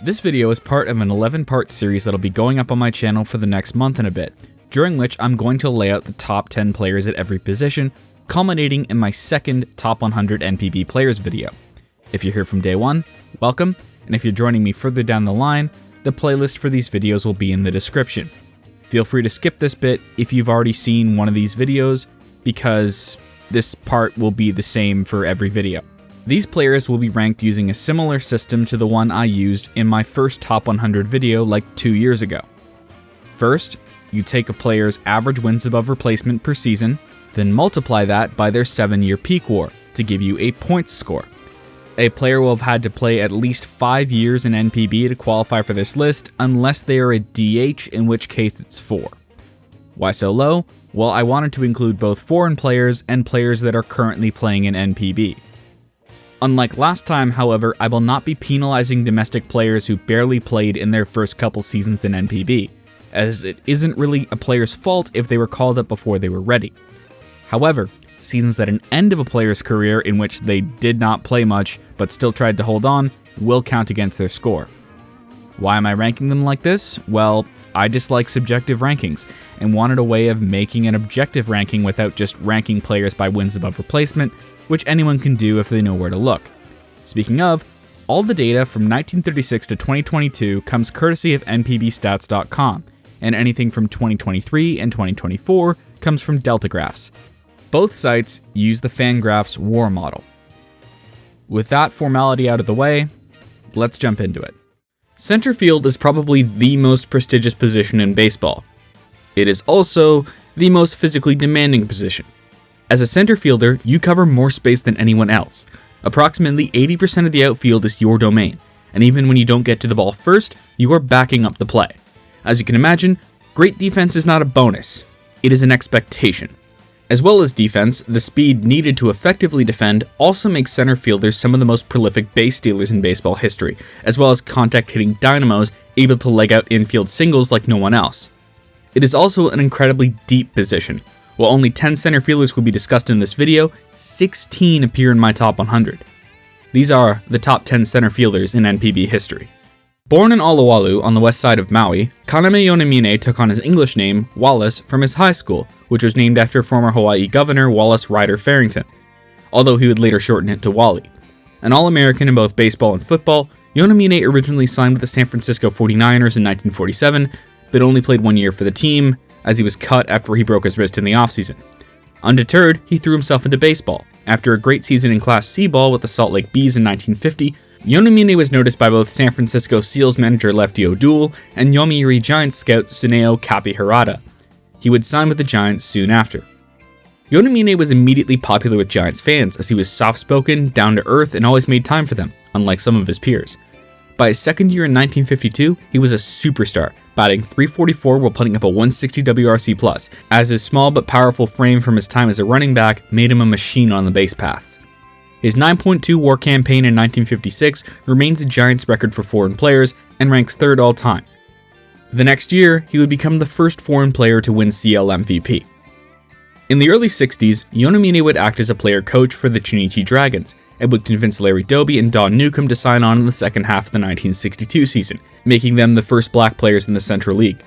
This video is part of an 11-part series that'll be going up on my channel for the next month and a bit, during which I'm going to lay out the top 10 players at every position, culminating in my second Top 100 NPB Players video. If you're here from day one, welcome, and if you're joining me further down the line, the playlist for these videos will be in the description. Feel free to skip this bit if you've already seen one of these videos, because this part will be the same for every video. These players will be ranked using a similar system to the one I used in my first Top 100 video like 2 years ago. First, you take a player's average wins above replacement per season, then multiply that by their 7-year peak WAR to give you a points score. A player will have had to play at least 5 years in NPB to qualify for this list, unless they are a DH, in which case it's 4. Why so low? Well, I wanted to include both foreign players and players that are currently playing in NPB. Unlike last time, however, I will not be penalizing domestic players who barely played in their first couple seasons in NPB, as it isn't really a player's fault if they were called up before they were ready. However, seasons at an end of a player's career in which they did not play much but still tried to hold on will count against their score. Why am I ranking them like this? Well, I dislike subjective rankings and wanted a way of making an objective ranking without just ranking players by wins above replacement, which anyone can do if they know where to look. Speaking of, all the data from 1936 to 2022 comes courtesy of NPBstats.com, and anything from 2023 and 2024 comes from Deltagraphs. Both sites use the Fangraphs WAR model. With that formality out of the way, let's jump into it. Center field is probably the most prestigious position in baseball. It is also the most physically demanding position. As a center fielder, you cover more space than anyone else. Approximately 80% of the outfield is your domain, and even when you don't get to the ball first, you are backing up the play. As you can imagine, great defense is not a bonus, it is an expectation. As well as defense, the speed needed to effectively defend also makes center fielders some of the most prolific base stealers in baseball history, as well as contact-hitting dynamos able to leg out infield singles like no one else. It is also an incredibly deep position. While only 10 center fielders will be discussed in this video, 16 appear in my top 100. These are the top 10 center fielders in NPB history. Born in Oluwalu on the west side of Maui, Kaname Yonamine took on his English name, Wallace, from his high school, which was named after former Hawaii Governor Wallace Ryder Farrington, although he would later shorten it to Wally. An All-American in both baseball and football, Yonamine originally signed with the San Francisco 49ers in 1947, but only played 1 year for the team, as he was cut after he broke his wrist in the offseason. Undeterred, he threw himself into baseball. After a great season in Class C ball with the Salt Lake Bees in 1950, Yonamine was noticed by both San Francisco Seals manager Lefty O'Doul and Yomiuri Giants scout Suneo Kapi Harada. He would sign with the Giants soon after. Yonamine was immediately popular with Giants fans, as he was soft-spoken, down-to-earth, and always made time for them, unlike some of his peers. By his second year in 1952, he was a superstar, batting .344 while putting up a 160 WRC+, as his small but powerful frame from his time as a running back made him a machine on the base paths. His 9.2 WAR campaign in 1956 remains a Giants record for foreign players and ranks third all time. The next year, he would become the first foreign player to win CL MVP. In the early 60s, Yonamine would act as a player coach for the Chunichi Dragons, and would convince Larry Doby and Don Newcomb to sign on in the second half of the 1962 season, making them the first black players in the Central League.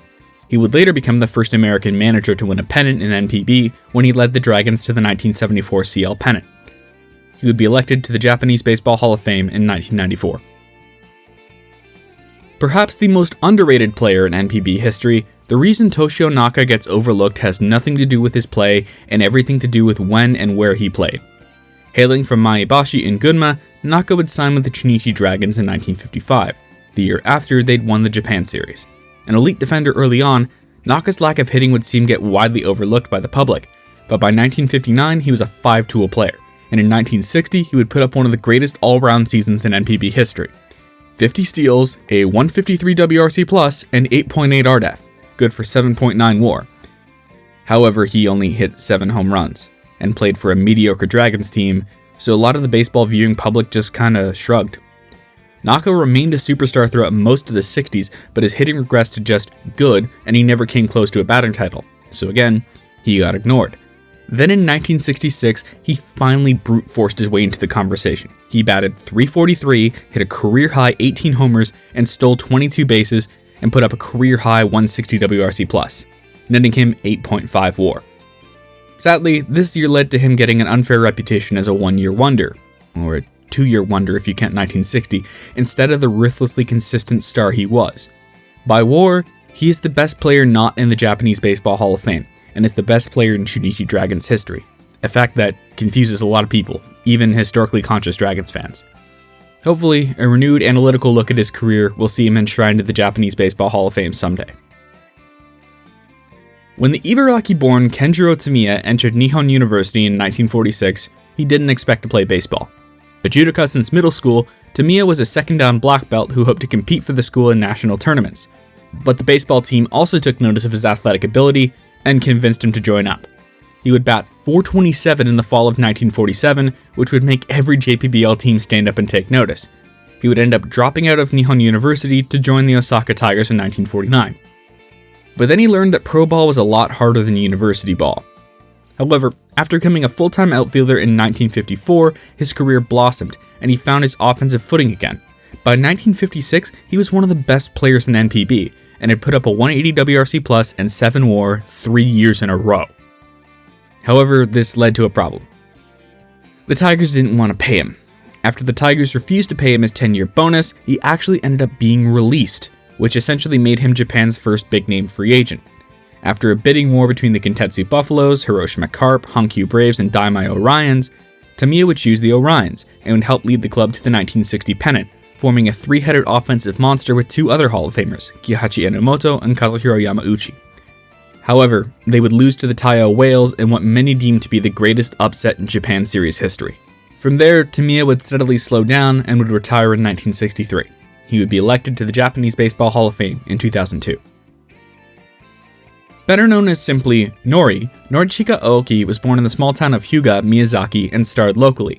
He would later become the first American manager to win a pennant in NPB when he led the Dragons to the 1974 CL pennant. He would be elected to the Japanese Baseball Hall of Fame in 1994. Perhaps the most underrated player in NPB history, the reason Toshio Naka gets overlooked has nothing to do with his play and everything to do with when and where he played. Hailing from Maebashi in Gunma, Naka would sign with the Chunichi Dragons in 1955, the year after they'd won the Japan Series. An elite defender early on, Naka's lack of hitting would seem get widely overlooked by the public, but by 1959 he was a 5-tool player, and in 1960 he would put up one of the greatest all-round seasons in NPB history. 50 steals, a 153 WRC+, and 8.8 RDEF, good for 7.9 WAR. However, he only hit 7 home runs, and played for a mediocre Dragons team, so a lot of the baseball viewing public just kinda shrugged. Naka remained a superstar throughout most of the 60s, but his hitting regressed to just good, and he never came close to a batting title, so again, he got ignored. Then in 1966, he finally brute forced his way into the conversation. He batted .343, hit a career-high 18 homers, and stole 22 bases, and put up a career-high 160 WRC+, netting him 8.5 WAR. Sadly, this year led to him getting an unfair reputation as a one-year wonder, or a two-year wonder if you count 1960, instead of the ruthlessly consistent star he was. By WAR, he is the best player not in the Japanese Baseball Hall of Fame, and is the best player in Chunichi Dragons history, a fact that confuses a lot of people, even historically conscious Dragons fans. Hopefully, a renewed analytical look at his career will see him enshrined in the Japanese Baseball Hall of Fame someday. When the Ibaraki-born Kenjiro Tamiya entered Nihon University in 1946, he didn't expect to play baseball. A judoka since middle school, Tamiya was a second-dan black belt who hoped to compete for the school in national tournaments. But the baseball team also took notice of his athletic ability and convinced him to join up. He would bat .427 in the fall of 1947, which would make every JPBL team stand up and take notice. He would end up dropping out of Nihon University to join the Osaka Tigers in 1949. But then he learned that pro ball was a lot harder than university ball. However, after becoming a full-time outfielder in 1954, his career blossomed, and he found his offensive footing again. By 1956, he was one of the best players in NPB, and had put up a 180 WRC+ and 7 WAR 3 years in a row. However, this led to a problem. The Tigers didn't want to pay him. After the Tigers refused to pay him his 10-year bonus, he actually ended up being released, which essentially made him Japan's first big-name free agent. After a bidding war between the Kintetsu Buffaloes, Hiroshima Carp, Hankyu Braves, and Daimai Orions, Tamiya would choose the Orions, and would help lead the club to the 1960 pennant, forming a three-headed offensive monster with two other Hall of Famers, Kihachi Enomoto and Kazuhiro Yamauchi. However, they would lose to the Taiyo Whales in what many deem to be the greatest upset in Japan Series history. From there, Tamiya would steadily slow down and would retire in 1963. He would be elected to the Japanese Baseball Hall of Fame in 2002. Better known as simply Nori, Norichika Aoki was born in the small town of Hyuga, Miyazaki, and starred locally.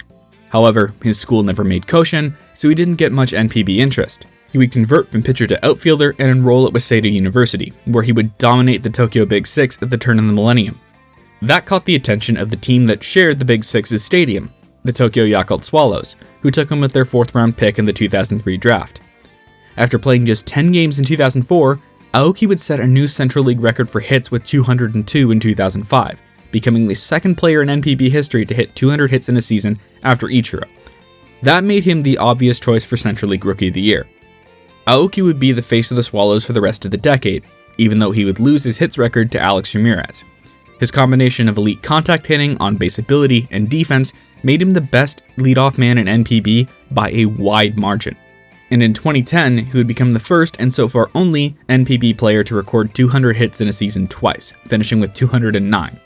However, his school never made Koshin, so he didn't get much NPB interest. He would convert from pitcher to outfielder and enroll at Waseda University, where he would dominate the Tokyo Big Six at the turn of the millennium. That caught the attention of the team that shared the Big Six's stadium, the Tokyo Yakult Swallows, who took him with their 4th-round pick in the 2003 draft. After playing just 10 games in 2004, Aoki would set a new Central League record for hits with 202 in 2005, becoming the second player in NPB history to hit 200 hits in a season after Ichiro. That made him the obvious choice for Central League Rookie of the Year. Aoki would be the face of the Swallows for the rest of the decade, even though he would lose his hits record to Alex Ramirez. His combination of elite contact hitting, on-base ability, and defense made him the best leadoff man in NPB by a wide margin. And in 2010, he would become the first and so far only NPB player to record 200 hits in a season twice, finishing with 209.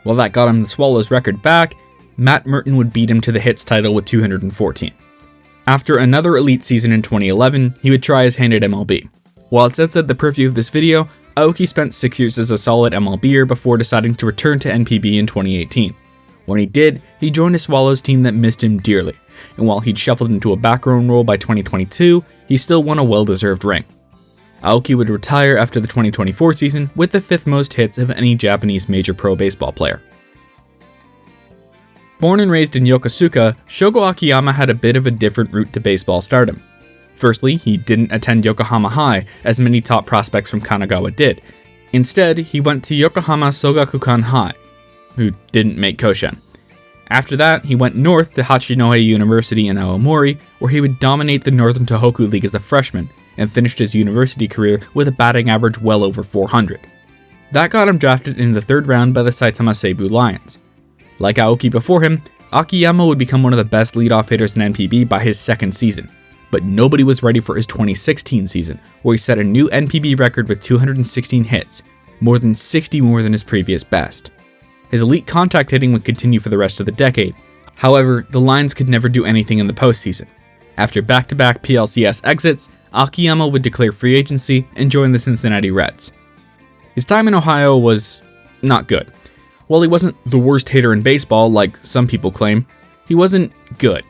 While that got him the Swallows record back, Matt Merton would beat him to the hits title with 214. After another elite season in 2011, he would try his hand at MLB. While it's outside the purview of this video, Aoki spent 6 years as a solid MLBer before deciding to return to NPB in 2018. When he did, he joined a Swallows team that missed him dearly, and while he'd shuffled into a background role by 2022, he still won a well-deserved ring. Aoki would retire after the 2024 season with the 5th most hits of any Japanese major pro baseball player. Born and raised in Yokosuka, Shogo Akiyama had a bit of a different route to baseball stardom. Firstly, he didn't attend Yokohama High, as many top prospects from Kanagawa did. Instead, he went to Yokohama Sogakukan High, who didn't make Koshin. After that, he went north to Hachinohe University in Aomori, where he would dominate the Northern Tohoku League as a freshman, and finished his university career with a batting average well over 400. That got him drafted in the 3rd round by the Saitama Seibu Lions. Like Aoki before him, Akiyama would become one of the best leadoff hitters in NPB by his 2nd season, but nobody was ready for his 2016 season, where he set a new NPB record with 216 hits, more than 60 more than his previous best. His elite contact hitting would continue for the rest of the decade. However, the Lions could never do anything in the postseason. After back-to-back PLCS exits, Akiyama would declare free agency and join the Cincinnati Reds. His time in Ohio was not good. While he wasn't the worst hitter in baseball, like some people claim, he wasn't good,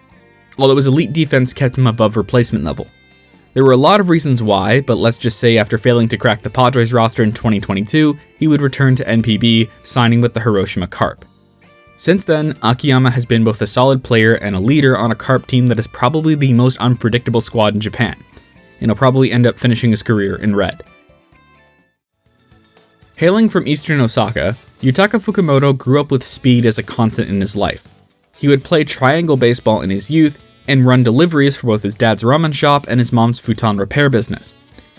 although his elite defense kept him above replacement level. There were a lot of reasons why, but let's just say after failing to crack the Padres roster in 2022, he would return to NPB, signing with the Hiroshima Carp. Since then, Akiyama has been both a solid player and a leader on a carp team that is probably the most unpredictable squad in Japan, and he'll probably end up finishing his career in red. Hailing from eastern Osaka, Yutaka Fukumoto grew up with speed as a constant in his life. He would play triangle baseball in his youth and run deliveries for both his dad's ramen shop and his mom's futon repair business.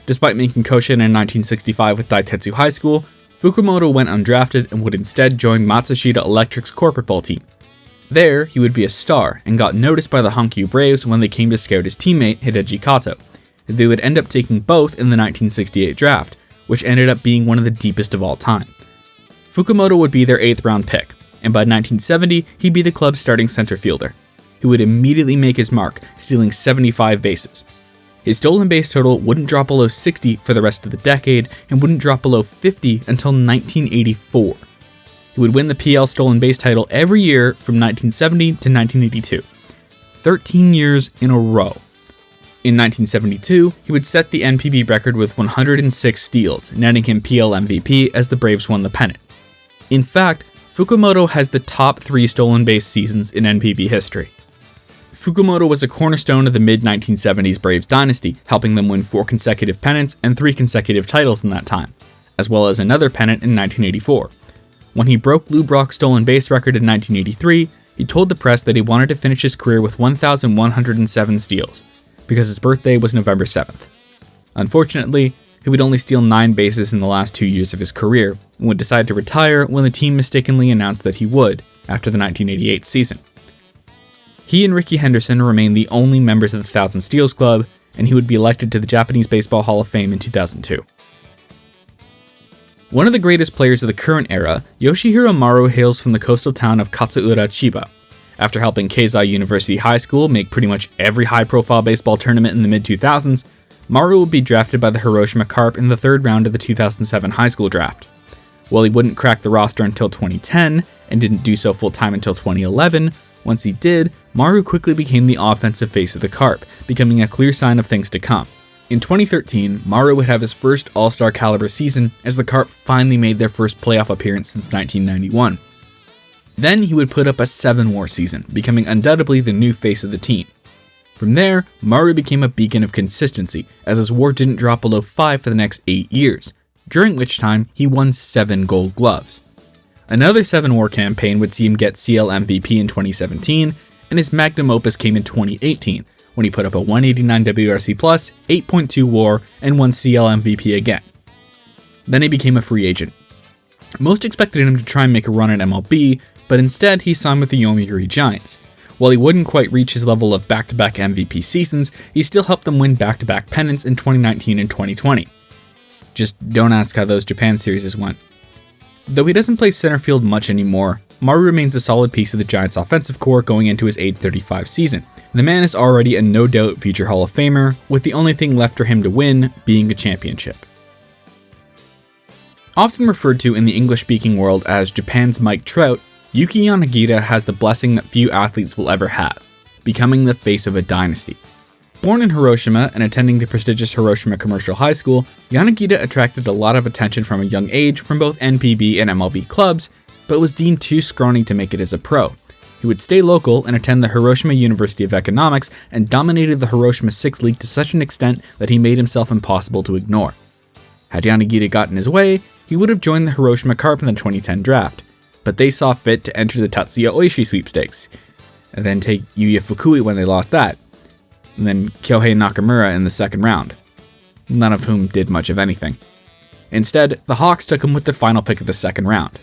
Despite making Koshin in 1965 with Daitetsu High School, Fukumoto went undrafted and would instead join Matsushita Electric's corporate ball team. There, he would be a star and got noticed by the Hankyu Braves when they came to scout his teammate Hideji Kato. They would end up taking both in the 1968 draft, which ended up being one of the deepest of all time. Fukumoto would be their 8th round pick, and by 1970, he'd be the club's starting center fielder. He would immediately make his mark, stealing 75 bases. His stolen base total wouldn't drop below 60 for the rest of the decade, and wouldn't drop below 50 until 1984. He would win the PL stolen base title every year from 1970 to 1982. 13 years in a row. In 1972, he would set the NPB record with 106 steals, netting him PL MVP as the Braves won the pennant. In fact, Fukumoto has the top 3 stolen base seasons in NPB history. Fukumoto was a cornerstone of the mid-1970s Braves dynasty, helping them win 4 consecutive pennants and 3 consecutive titles in that time, as well as another pennant in 1984. When he broke Lou Brock's stolen base record in 1983, he told the press that he wanted to finish his career with 1,107 steals, because his birthday was November 7th. Unfortunately, he would only steal 9 bases in the last 2 years of his career, and would decide to retire when the team mistakenly announced that he would, after the 1988 season. He and Rickey Henderson remain the only members of the 1,000 Steals Club, and he would be elected to the Japanese Baseball Hall of Fame in 2002. One of the greatest players of the current era, Yoshihiro Maru hails from the coastal town of Katsuura, Chiba. After helping Keizai University High School make pretty much every high-profile baseball tournament in the mid-2000s, Maru would be drafted by the Hiroshima Carp in the 3rd round of the 2007 high school draft. While he wouldn't crack the roster until 2010, and didn't do so full-time until 2011, once he did, Maru quickly became the offensive face of the Carp, becoming a clear sign of things to come. In 2013, Maru would have his first All-Star caliber season as the Carp finally made their first playoff appearance since 1991. Then he would put up a 7-WAR season, becoming undoubtedly the new face of the team. From there, Maru became a beacon of consistency, as his WAR didn't drop below 5 for the next 8 years, during which time he won 7 Gold Gloves. Another 7-WAR campaign would see him get CL MVP in 2017, and his magnum opus came in 2018, when he put up a 189 WRC+, 8.2 WAR, and won CL MVP again. Then he became a free agent. Most expected him to try and make a run at MLB, but instead he signed with the Yomiuri Giants. While he wouldn't quite reach his level of back-to-back MVP seasons, he still helped them win back-to-back pennants in 2019 and 2020. Just don't ask how those Japan series went. Though he doesn't play center field much anymore, Maru remains a solid piece of the Giants' offensive core going into his age 35 season. The man is already a no-doubt future Hall of Famer, with the only thing left for him to win being a championship. Often referred to in the English-speaking world as Japan's Mike Trout, Yuki Yanagita has the blessing that few athletes will ever have, becoming the face of a dynasty. Born in Hiroshima and attending the prestigious Hiroshima Commercial High School, Yanagita attracted a lot of attention from a young age from both NPB and MLB clubs, but was deemed too scrawny to make it as a pro. He would stay local and attend the Hiroshima University of Economics and dominated the Hiroshima 6 League to such an extent that he made himself impossible to ignore. Had Yanagita gotten his way, he would have joined the Hiroshima Carp in the 2010 draft, but they saw fit to enter the Tatsuya Oishi sweepstakes, and then take Yuya Fukui when they lost that, and then Kyohei Nakamura in the 2nd round, none of whom did much of anything. Instead, the Hawks took him with the final pick of the 2nd round.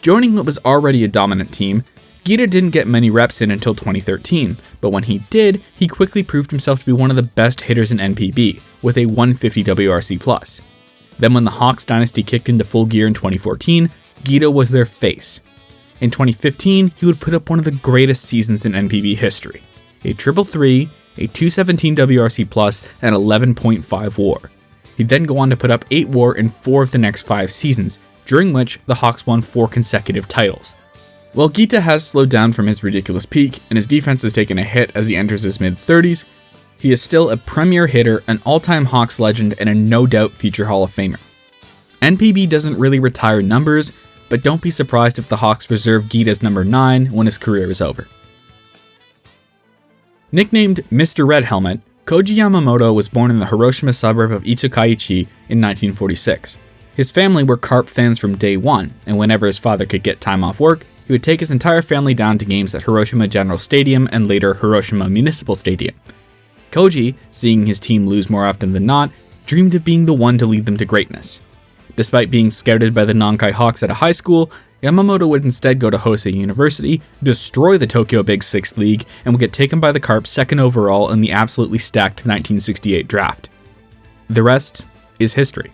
Joining what was already a dominant team, Gita didn't get many reps in until 2013, but when he did, he quickly proved himself to be one of the best hitters in NPB, with a 150 WRC+. Then when the Hawks dynasty kicked into full gear in 2014, Gita was their face. In 2015, he would put up one of the greatest seasons in NPB history, a 333, a 217 WRC+, and 11.5 WAR. He'd then go on to put up 8 WAR in 4 of the next 5 seasons, during which the Hawks won 4 consecutive titles. While Gita has slowed down from his ridiculous peak, and his defense has taken a hit as he enters his mid-30s, he is still a premier hitter, an all-time Hawks legend, and a no-doubt future Hall of Famer. NPB doesn't really retire numbers, but don't be surprised if the Hawks reserve Gita's number 9 when his career is over. Nicknamed Mr. Red Helmet, Koji Yamamoto was born in the Hiroshima suburb of Itsukaichi in 1946. His family were Carp fans from day one, and whenever his father could get time off work, he would take his entire family down to games at Hiroshima General Stadium and later Hiroshima Municipal Stadium. Koji, seeing his team lose more often than not, dreamed of being the one to lead them to greatness. Despite being scouted by the Nankai Hawks at a high school, Yamamoto would instead go to Hosei University, destroy the Tokyo Big Six League, and would get taken by the Carp second overall in the absolutely stacked 1968 draft. The rest is history.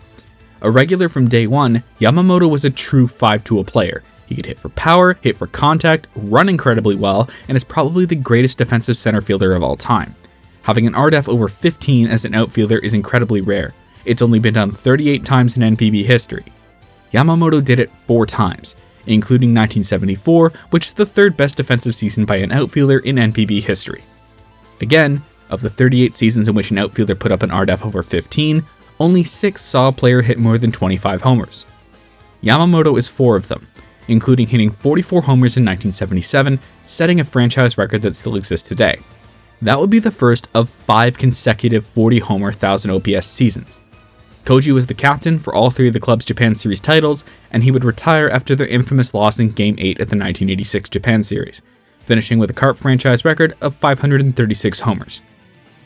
A regular from day one, Yamamoto was a true 5-tool player. He could hit for power, hit for contact, run incredibly well, and is probably the greatest defensive center fielder of all time. Having an RDEF over 15 as an outfielder is incredibly rare. It's only been done 38 times in NPB history. Yamamoto did it 4 times, including 1974, which is the 3rd best defensive season by an outfielder in NPB history. Again, of the 38 seasons in which an outfielder put up an RDEF over 15, only 6 saw a player hit more than 25 homers. Yamamoto is 4 of them, including hitting 44 homers in 1977, setting a franchise record that still exists today. That would be the first of 5 consecutive 40-homer 1000 OPS seasons. Koji was the captain for all 3 of the club's Japan Series titles, and he would retire after their infamous loss in Game 8 at the 1986 Japan Series, finishing with a Carp franchise record of 536 homers.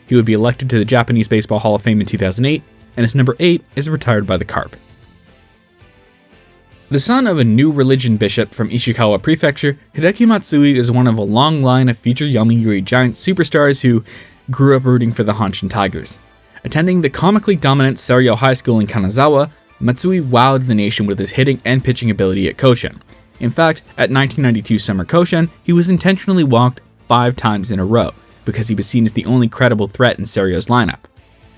He would be elected to the Japanese Baseball Hall of Fame in 2008, and his number 8 is retired by the Carp. The son of a new religion bishop from Ishikawa Prefecture, Hideki Matsui is one of a long line of future Yomiuri Giants superstars who grew up rooting for the Hanshin Tigers. Attending the comically dominant Seiryo High School in Kanazawa, Matsui wowed the nation with his hitting and pitching ability at Koshin. In fact, at 1992 Summer Koshin, he was intentionally walked 5 times in a row, because he was seen as the only credible threat in Seiryo's lineup.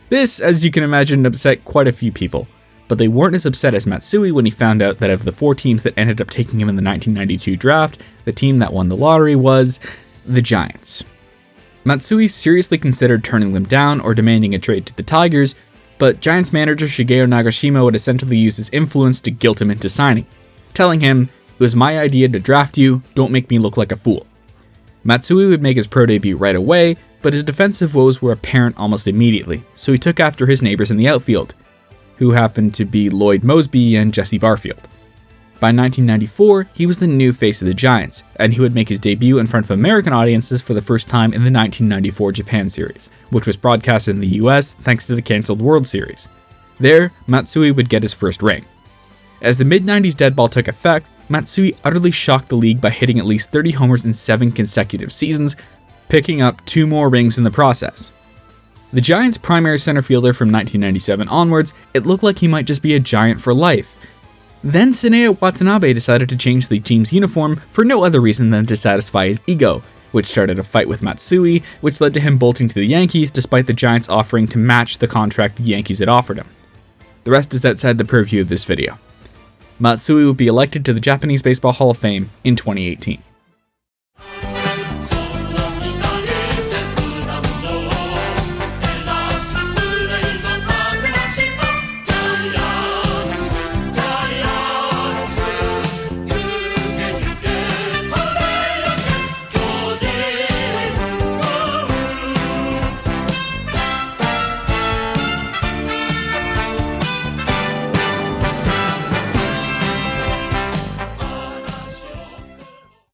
This, as you can imagine, upset quite a few people, but they weren't as upset as Matsui when he found out that of the 4 teams that ended up taking him in the 1992 draft, the team that won the lottery was the Giants. Matsui seriously considered turning them down or demanding a trade to the Tigers, but Giants manager Shigeo Nagashima would essentially use his influence to guilt him into signing, telling him, "It was my idea to draft you, don't make me look like a fool." Matsui would make his pro debut right away, but his defensive woes were apparent almost immediately, so he took after his neighbors in the outfield, who happened to be Lloyd Mosby and Jesse Barfield. By 1994, he was the new face of the Giants, and he would make his debut in front of American audiences for the first time in the 1994 Japan Series, which was broadcast in the US thanks to the cancelled World Series. There, Matsui would get his first ring. As the mid-90s dead ball took effect, Matsui utterly shocked the league by hitting at least 30 homers in 7 consecutive seasons, picking up 2 more rings in the process. The Giants' primary center fielder from 1997 onwards, it looked like he might just be a Giant for life. Then Shineo Watanabe decided to change the team's uniform for no other reason than to satisfy his ego, which started a fight with Matsui, which led to him bolting to the Yankees despite the Giants offering to match the contract the Yankees had offered him. The rest is outside the purview of this video. Matsui would be elected to the Japanese Baseball Hall of Fame in 2018.